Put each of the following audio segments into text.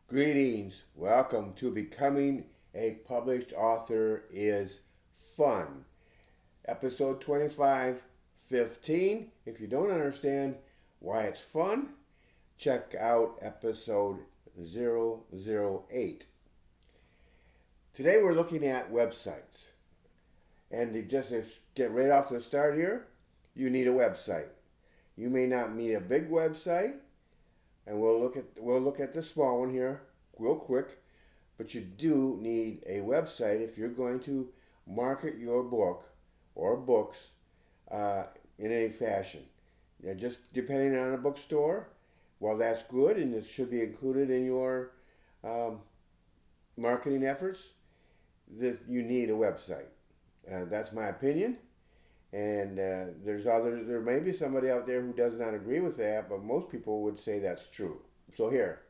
Greetings. Welcome to Becoming a Published Author is Fun. Episode 2515. If you don't understand why it's fun, check out episode 008. Today we're looking at websites. And to get right off the start here, you need a website. You may not need a big website, and we'll look at the small one here real quick. But you do need a website if you're going to market your book or books uh, in any fashion. Just depending on a bookstore, well, that's good and it should be included in your um, marketing efforts. That you need a website. That's my opinion. And there's others. There may be somebody out there who does not agree with that, but most people would say that's true. So here,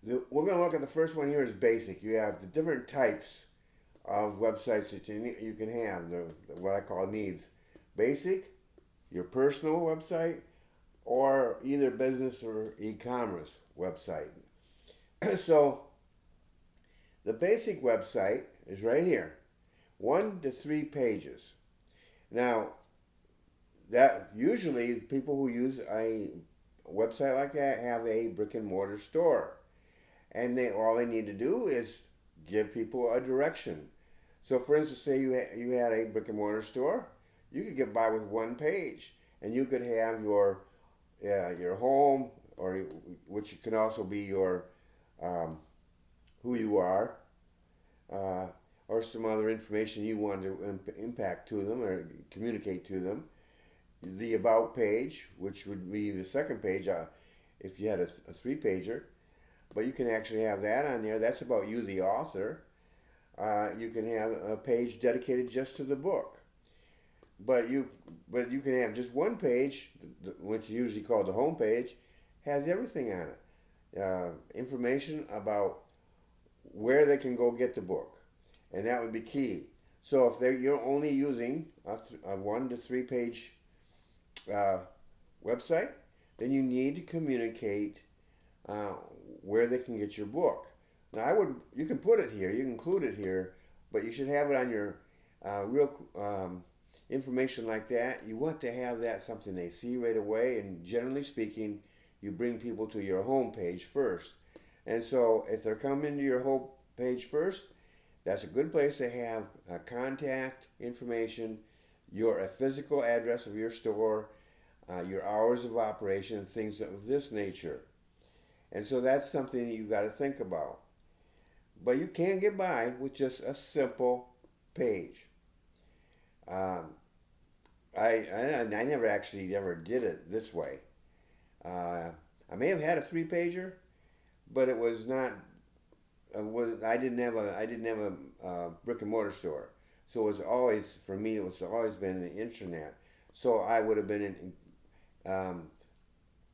we're going to look at the first one here is basic. You have the different types of websites that you can have, what I call needs. Basic, your personal website, or either business or e-commerce website. So the basic website is right here, 1 to 3 pages. Now, that usually people who use a website like that have a brick and mortar store, and all they need to do is give people a direction. So, for instance, say you had a brick and mortar store, you could get by with 1 page, and you could have your home, or which can also be your um, who you are, uh, or some other information you want to impact to them or communicate to them. The about page, which would be the second page, if you had a 3 pager, but you can actually have that on there. That's about you, the author. You can have a page dedicated just to the book, but you can have just 1 page, which is usually called the home page, has everything on it. Information about where they can go get the book, and that would be key. So if you're only using a 1 to 3 page uh, website, then you need to communicate uh, where they can get your book. Now, you can put it here, you can include it here, but you should have it on your real information like that. You want to have that something they see right away, and generally speaking, you bring people to your home page first. And so, if they're coming to your home page first, that's a good place to have contact information, a physical address of your store, your hours of operation, things of this nature. And so that's something you got to think about. But you can get by with just a simple page. Um, I never actually ever did it this way. I may have had a 3 pager, but it was not. I didn't have a brick and mortar store, so it was always for me. It was always been the internet. So I would have been um,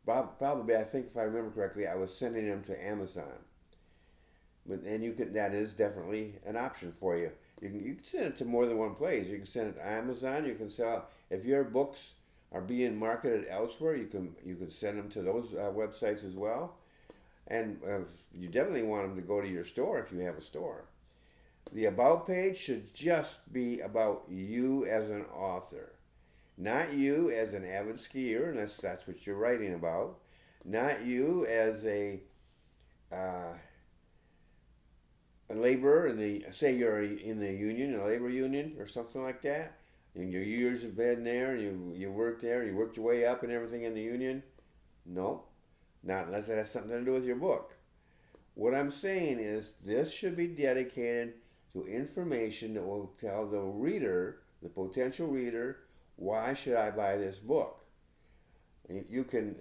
probably, I think if I remember correctly, I was sending them to Amazon. And that is definitely an option for you. You can send it to more than one place. You can send it to Amazon. You can sell if your books are being marketed elsewhere. You can send them to those websites as well. And you definitely want them to go to your store if you have a store. The about page should just be about you as an author, not you as an avid skier, unless that's what you're writing about. Not you as uh, a laborer say you're in the union, a labor union or something like that, and your years have been there, and you worked there, you worked your way up and everything in the union. No, not unless it has something to do with your book. What I'm saying is this should be dedicated to information that will tell the reader, the potential reader, why should I buy this book? You can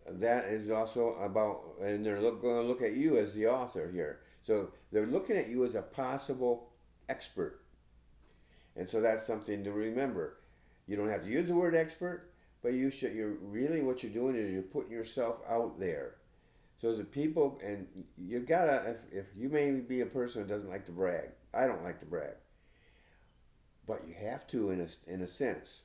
that is also about, and they're going to look at you as the author here. So they're looking at you as a possible expert. And so that's something to remember. You don't have to use the word expert, but you're really, what you're doing is you're putting yourself out there. So the people, and you gotta, if you may be a person who doesn't like to brag, I don't like to brag, but you have to in a sense.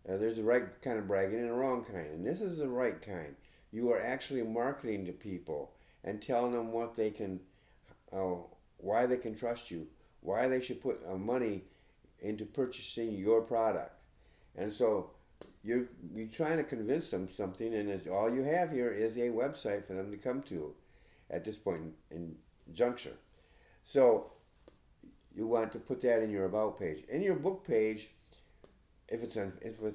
There's the right kind of bragging and the wrong kind, and this is the right kind. You are actually marketing to people and telling them what they can, uh, why they can trust you, why they should put money into purchasing your product. And so you're trying to convince them something, and it's, all you have here is a website for them to come to at this point in juncture. So you want to put that in your about page. In your book page, if it's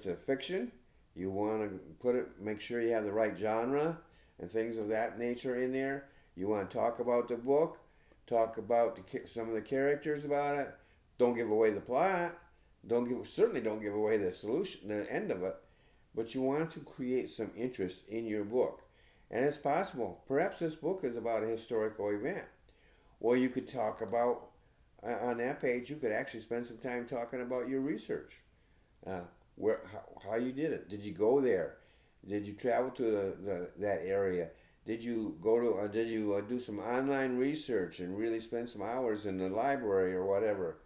a fiction, you want to put it. Make sure you have the right genre and things of that nature in there. You want to talk about the book, talk about some of the characters about it. Don't give away the plot. Certainly don't give away the solution, the end of it. But you want to create some interest in your book, and it's possible. Perhaps this book is about a historical event. Well, you could talk about on that page. You could actually spend some time talking about your research, uh, how you did it. Did you go there? Did you travel to that area? Did you go to? Did you do some online research and really spend some hours in the library or whatever?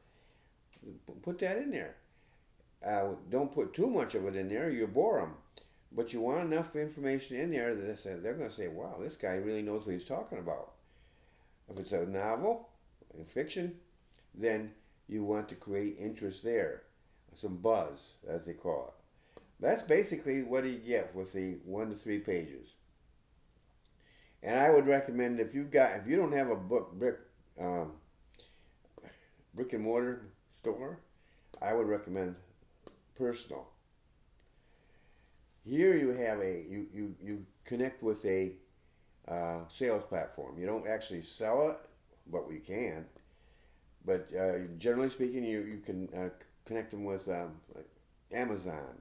Put that in there. Don't put too much of it in there. You bore them. But you want enough information in there that they're going to say, "Wow, this guy really knows what he's talking about." If it's a novel, a fiction, then you want to create interest there, some buzz, as they call it. That's basically what you get with the 1 to 3 pages. And I would recommend if you don't have a um, brick and mortar store, I would recommend personal. Here you connect with a sales platform. You don't actually sell it, but we can. But generally speaking, you can connect them with like Amazon,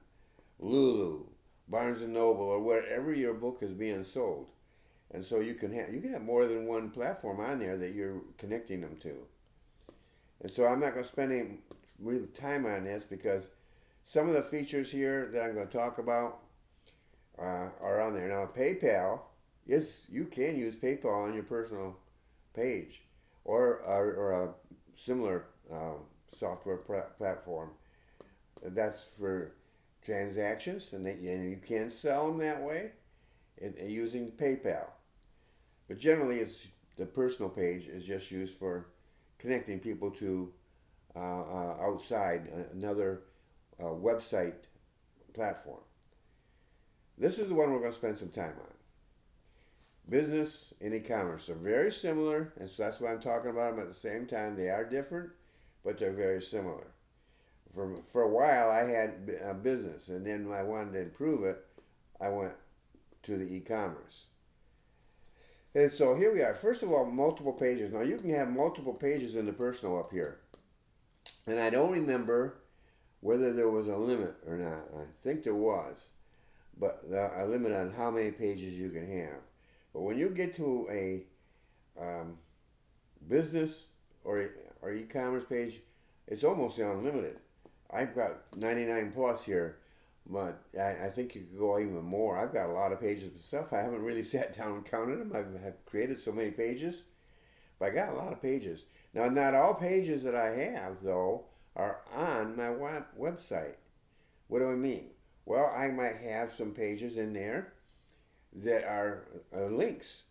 Lulu, Barnes and Noble, or wherever your book is being sold. And so you can have more than one platform on there that you're connecting them to. And so I'm not going to spend any real time on this because some of the features here that I'm going to talk about are on there. Now, PayPal is you can use PayPal on your personal page or a similar software platform. That's for transactions, and you can sell them that way using PayPal. But generally, it's the personal page is just used for connecting people to outside another website platform. This is the one we're going to spend some time on. Business and e-commerce are very similar, and so that's why I'm talking about them at the same time. They are different, but they're very similar. For a while, I had a business, and then when I wanted to improve it, I went to the e-commerce. And so here we are. First of all, multiple pages. Now you can have multiple pages in the personal up here. And I don't remember whether there was a limit or not. I think there was, but a limit on how many pages you can have. But when you get to a business or e-commerce page, it's almost unlimited. I've got 99 plus here, but I think you could go even more. I've got a lot of pages of stuff. I haven't really sat down and counted them. I've created so many pages, but I got a lot of pages. Now, not all pages that I have, though, are on my website. What do I mean? Well, I might have some pages in there that are links.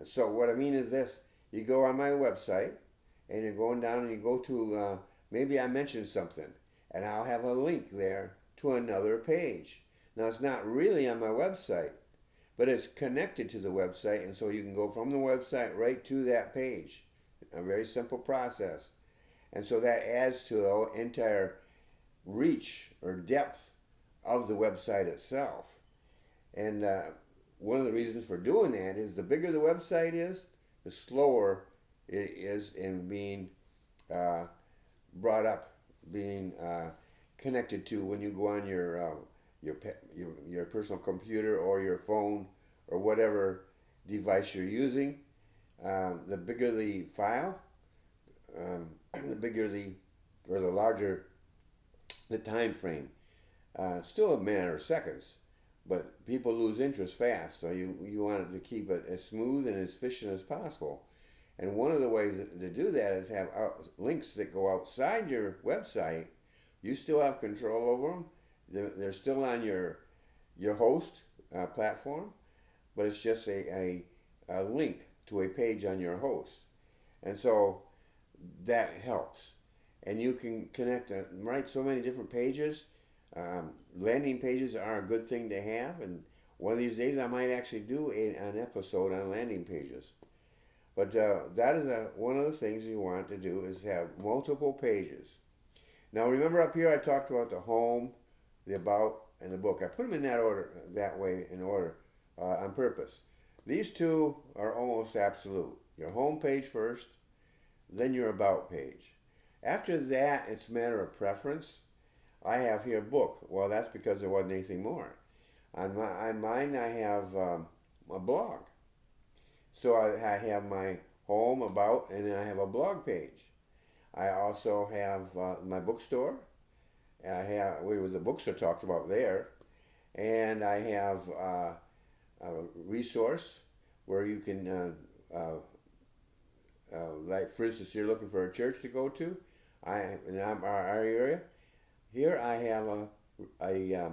So what I mean is this. You go on my website, and you're going down and you go to, maybe I mentioned something, and I'll have a link there to another page. Now, it's not really on my website, but it's connected to the website, and so you can go from the website right to that page. A very simple process. And so that adds to the entire reach or depth of the website itself. And one of the reasons for doing that is the bigger the website is, the slower it is in being brought up, being connected to when you go on your personal computer or your phone or whatever device you're using. The bigger the file, the bigger the larger the time frame. Still a matter of seconds, but people lose interest fast. So you want it to keep it as smooth and as efficient as possible. And one of the ways to do that is have links that go outside your website. You still have control over them. They're still on your host platform, but it's just a link to a page on your host. And so that helps. And you can connect, write so many different pages. Landing pages are a good thing to have, and one of these days I might actually do an episode on landing pages. But that is one of the things you want to do is have multiple pages. Now remember up here I talked about the home, the about, and the book. I put them in that order, that way in order on purpose. These two are almost absolute. Your home page first, then your about page. After that, it's a matter of preference. I have here book. Well, that's because there wasn't anything more. On mine, I have a blog. So I have my home, about, and then I have a blog page. I also have my bookstore. I have where the books are talked about there, and I have a resource where you can, like for instance, you're looking for a church to go to. In our area here, I have a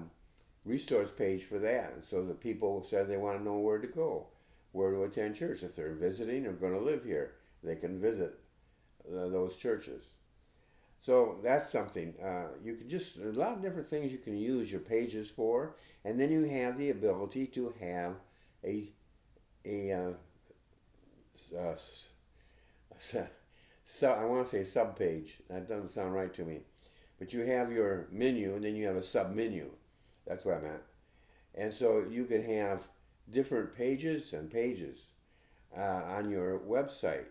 resource page for that, and so the people say they want to know where to go, where to attend church. If they're visiting or going to live here, they can visit those churches. So that's something. You can just, a lot of different things you can use your pages for, and then you have the ability to have a so I want to say sub page. That doesn't sound right to me. But you have your menu, and then you have a sub menu. That's what I meant. And so you can have different pages and pages on your website,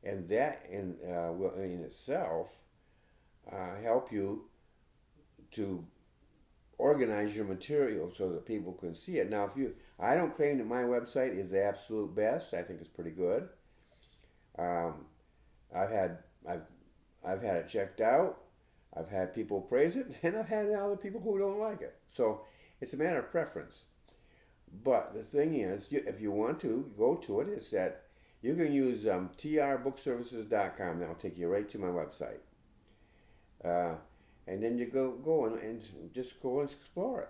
and that will in itself help you to organize your material so that people can see it. Now, I don't claim that my website is the absolute best. I think it's pretty good. Um, I've had I've I've had it checked out. I've had people praise it, and I've had other people who don't like it. So it's a matter of preference. But the thing is, if you want to go to it, is that you can use trbookservices.com. That'll take you right to my website. Uh, and then you go and just go and explore it.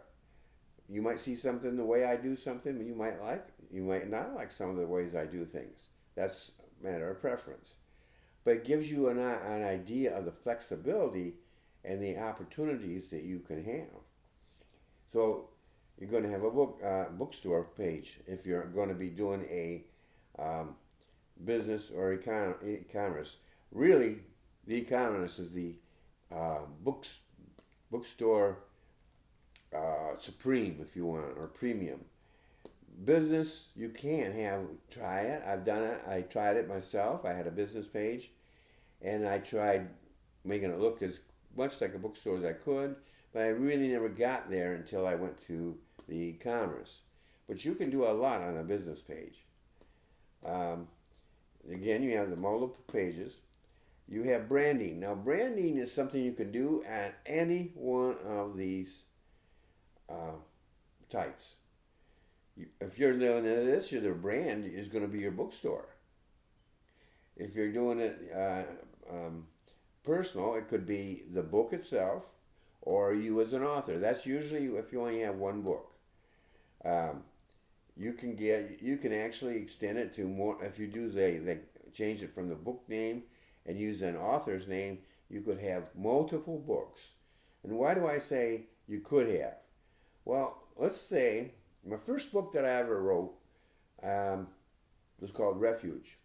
You might see something the way I do something you might like. You might not like some of the ways I do things. That's a matter of preference. But it gives you an idea of the flexibility and the opportunities that you can have. So you're going to have a bookstore page if you're going to be doing a business or e-commerce. Really, the e-commerce is the bookstore supreme, if you want, or premium. Business, you can try it. I've done it. I tried it myself. I had a business page, and I tried making it look as much like a bookstore as I could, but I really never got there until I went to the e-commerce. But you can do a lot on a business page. Um, Again, you have the multiple pages. You have branding. Now, branding is something you can do at any one of these types. If you're doing this, your brand is going to be your bookstore. If you're doing it personal, it could be the book itself or you as an author. That's usually if you only have one book. Um, you can actually extend it to more. If you do they change it from the book name and use an author's name, you could have multiple books. And why do I say you could have? Well, let's say my first book that I ever wrote was called Refuge,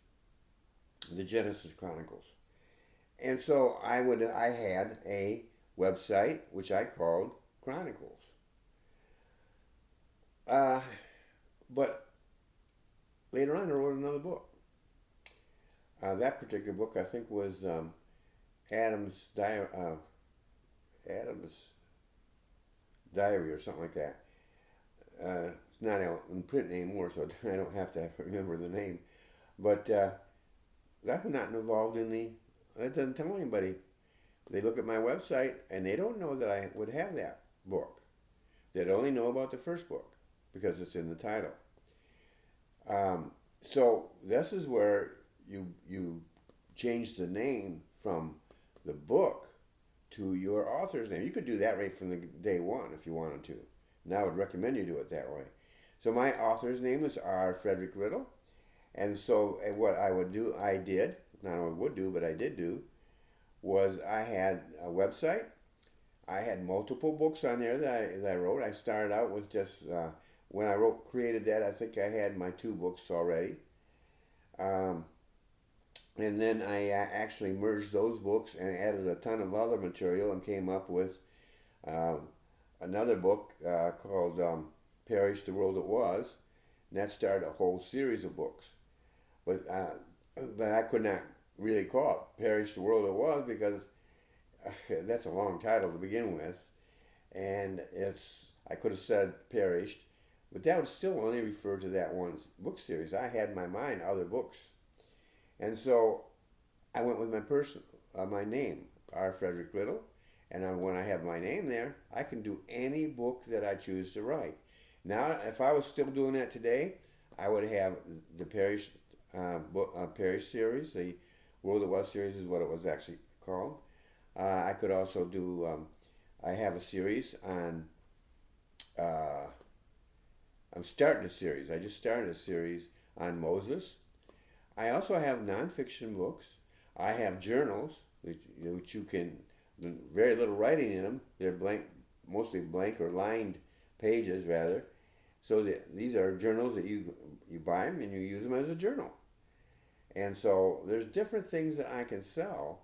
the Genesis Chronicles. And so I had a website which I called Chronicles. But later on I wrote another book. That particular book I think was Adam's Diary or something like that. It's not out in print anymore, so I don't have to remember the name. But that's not involved in that doesn't tell anybody. They look at my website and they don't know that I would have that book. They'd only know about the first book because it's in the title. So this is where you change the name from the book to your author's name. You could do that right from the day one if you wanted to. And I would recommend you do it that way. So my author's name is R. Frederick Riddle. And so what I would do, I did, not only would do, but I did do, was I had a website. I had multiple books on there that I wrote. I started out with just, when I created that, I think I had my two books already. Um, and then I actually merged those books and added a ton of other material and came up with um, another book called Perish the World It Was. And that started a whole series of books. But I could not really call it Perish the World It Was because that's a long title to begin with. And I could have said Perished, but that would still only refer to that one book series. I had in my mind other books. And so I went with my name, R. Frederick Riddle. And when I have my name there, I can do any book that I choose to write. Now, if I was still doing that today, I would have the Parish series. The World It Was series is what it was actually called. I could also do. I have a series on. Uh, I'm starting a series. I just started a series on Moses. I also have nonfiction books. I have journals, which you can. Very little writing in them. They're blank, mostly blank or lined pages rather. So these are journals that you buy them and you use them as a journal. And so there's different things that I can sell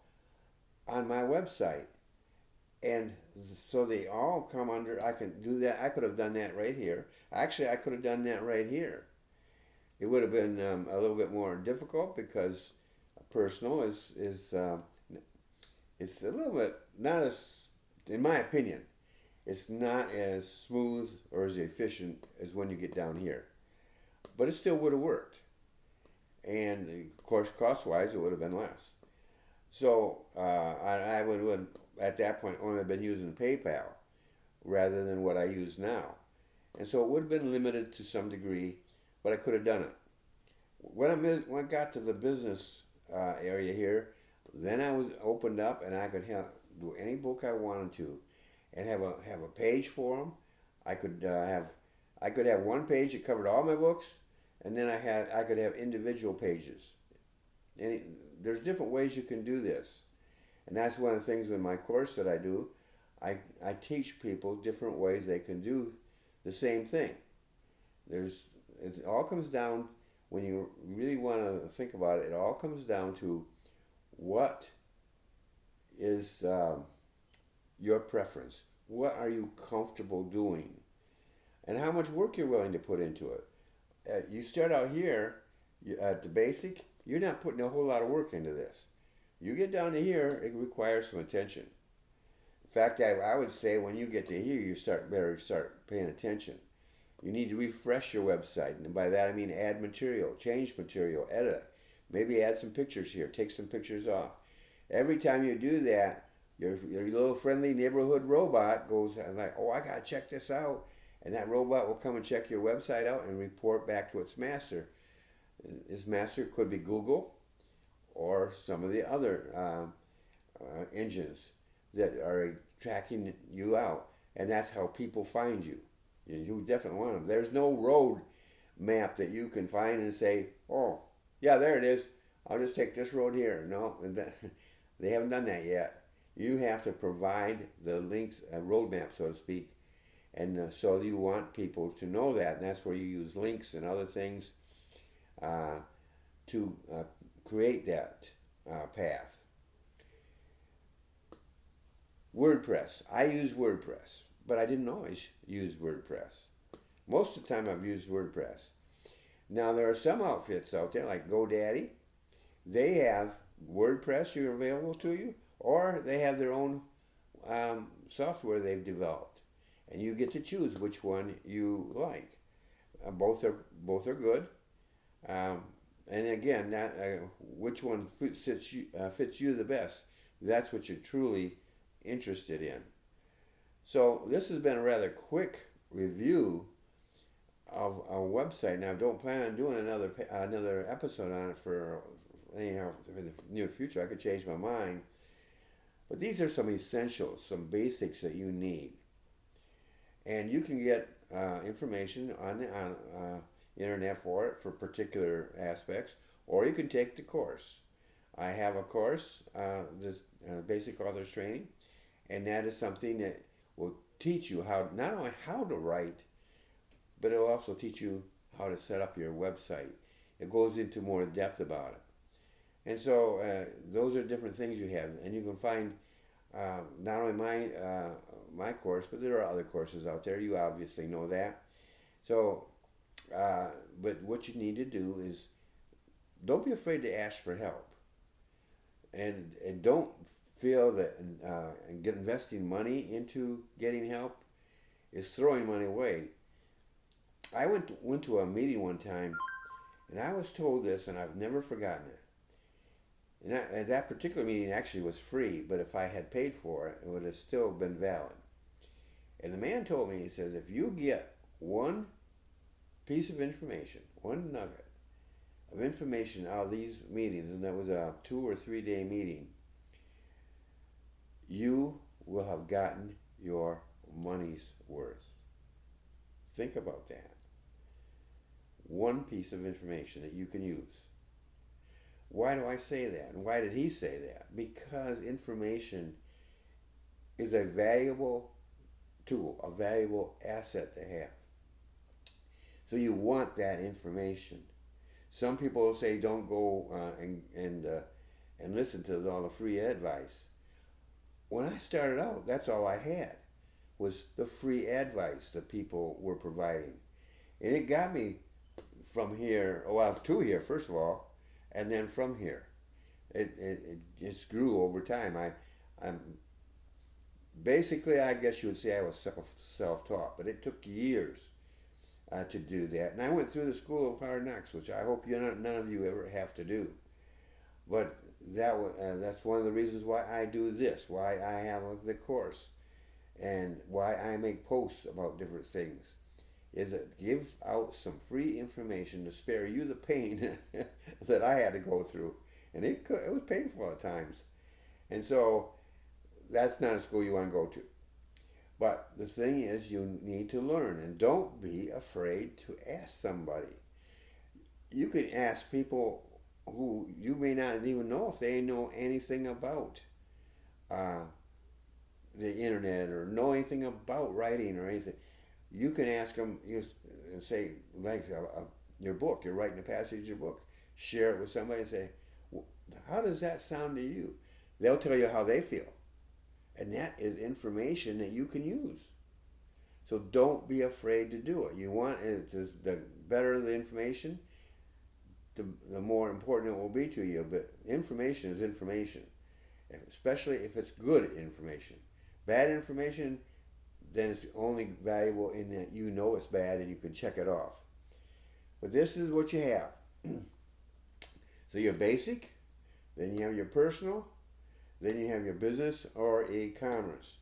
on my website. And so they all come under, I can do that. I could have done that right here. Actually, I could have done that right here. It would have been a little bit more difficult because personal is it's a little bit not as, in my opinion, it's not as smooth or as efficient as when you get down here. But it still would have worked. And of course, cost wise, it would have been less. So I would at that point only have been using PayPal rather than what I use now. And so it would have been limited to some degree, but I could have done it. When I got to the business area here, then I was opened up and I could do any book I wanted to, and have a page for them. I could have one page that covered all my books, and then I could have individual pages. And there's different ways you can do this. And that's one of the things in my course that I do. I teach people different ways they can do the same thing. It all comes down, when you really want to think about it, it all comes down to what is your preference. What are you comfortable doing? And how much work you're willing to put into it. You start out here at the basic, you're not putting a whole lot of work into this. You get down to here, it requires some attention. In fact, I would say when you get to here, you better start paying attention. You need to refresh your website, and by that I mean add material, change material, edit. Maybe add some pictures here, take some pictures off. Every time you do that, your little friendly neighborhood robot goes like, oh, I gotta check this out, and that robot will come and check your website out and report back to its master. Its master could be Google or some of the other engines that are tracking you out, and that's how people find you. You definitely want them. There's no road map that you can find and say, oh, yeah, there it is. I'll just take this road here. No, they haven't done that yet. You have to provide the links, a roadmap, so to speak, and so you want people to know that, and that's where you use links and other things to create that path. WordPress. I use WordPress, but I didn't always use WordPress. Most of the time I've used WordPress. Now there are some outfits out there like GoDaddy. They have WordPress available to you, or they have their own software they've developed, and you get to choose which one you like. Both are good. Um, and again, which one fits you the best. That's what you're truly interested in. So this has been a rather quick review of a website. Now, I don't plan on doing another episode on it for anyhow in the near future. I could change my mind, but these are some essentials, some basics that you need. and you can get information on the internet for it for particular aspects, or you can take the course. I have a course, this basic authors training, and that is something that will teach you how not only how to write, but it will also teach you how to set up your website. It goes into more depth about it. And so those are different things you have, and you can find not only my course, but there are other courses out there. You obviously know that. So, but what you need to do is don't be afraid to ask for help, and don't feel that and get investing money into getting help is throwing money away. I went to a meeting one time, and I was told this, and I've never forgotten it. And that particular meeting actually was free, but if I had paid for it, it would have still been valid. And the man told me, he says, if you get one piece of information, one nugget of information out of these meetings, and that was a 2 or 3 day meeting, you will have gotten your money's worth. Think about that. One piece of information that you can use. Why do I say that? And why did he say that? Because information is a valuable tool, a valuable asset to have. So you want that information. Some people say don't go and listen to all the free advice. When I started out, that's all I had was the free advice that people were providing, and it got me from here. Well, to here first of all, and then from here, it just grew over time. I'm basically, I guess you would say I was self taught, but it took years to do that. And I went through the school of hard knocks, which I hope none of you ever have to do. But that's one of the reasons why I do this, why I have the course, and why I make posts about different things. Is it give out some free information to spare you the pain that I had to go through, and it was painful at times. And so that's not a school you want to go to. But the thing is, you need to learn, and don't be afraid to ask somebody. You can ask people who you may not even know if they know anything about uh, the internet or know anything about writing or anything. You can ask them, say, like your book, you're writing a passage of your book, share it with somebody and say, how does that sound to you? They'll tell you how they feel. And that is information that you can use. So don't be afraid to do it. You want it, the better the information, the more important it will be to you. But information is information, especially if it's good information. Bad information, then it's only valuable in that you know it's bad and you can check it off. But this is what you have. So your basic, then you have your personal, then you have your business or e-commerce.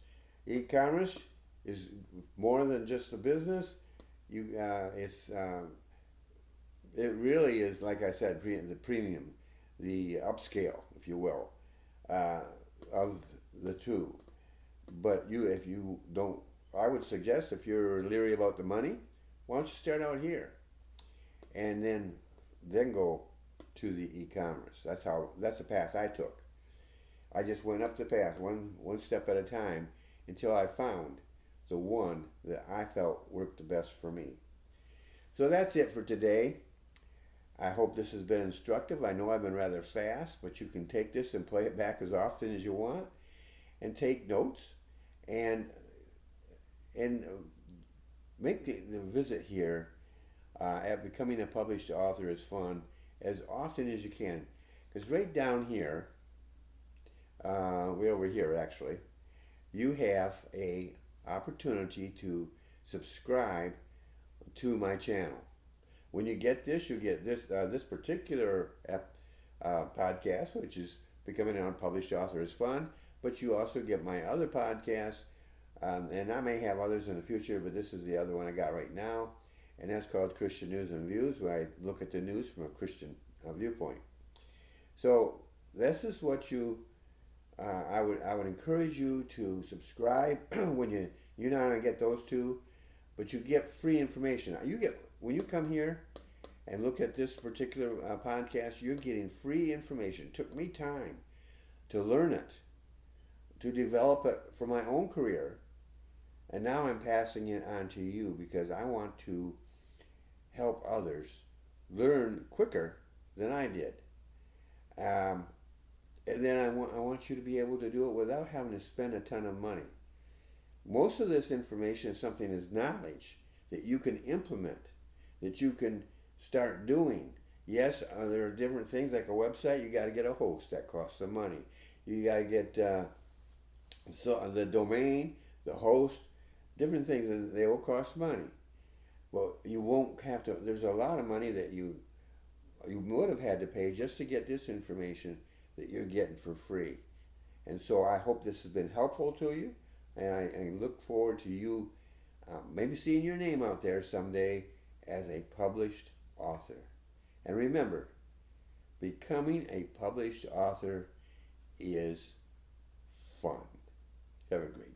E-commerce is more than just the business. It really is, like I said, the premium, the upscale, if you will, uh, of the two. But if you don't, I would suggest if you're leery about the money, why don't you start out here, and then go to the e-commerce. That's the path I took. I just went up the path one step at a time until I found the one that I felt worked the best for me. So that's it for today. I hope this has been instructive. I know I've been rather fast, but you can take this and play it back as often as you want and take notes and make the visit here at Becoming a Published Author is Fun as often as you can. Because right down here, way over here actually, you have a opportunity to subscribe to my channel. When you get this, you get this particular podcast, which is Becoming an Unpublished Author is Fun, but you also get my other podcast, and I may have others in the future, but this is the other one I got right now, and that's called Christian News and Views, where I look at the news from a Christian viewpoint. So this is what I would encourage you to subscribe when you not only get those two, but you get free information. You get when you come here and look at this particular podcast, you're getting free information. It took me time to learn it, to develop it for my own career, and now I'm passing it on to you because I want to help others learn quicker than I did. Um, and then I want you to be able to do it without having to spend a ton of money. Most of this information is something is knowledge that you can implement, that you can start doing. Yes, there are different things like a website. You got to get a host that costs some money. You got to get so the domain, the host, different things, and they will cost money. Well, you won't have to. There's a lot of money that you would have had to pay just to get this information that you're getting for free. And so I hope this has been helpful to you, and I look forward to you maybe seeing your name out there someday as a published author. And remember, becoming a published author is fun. Have a great day.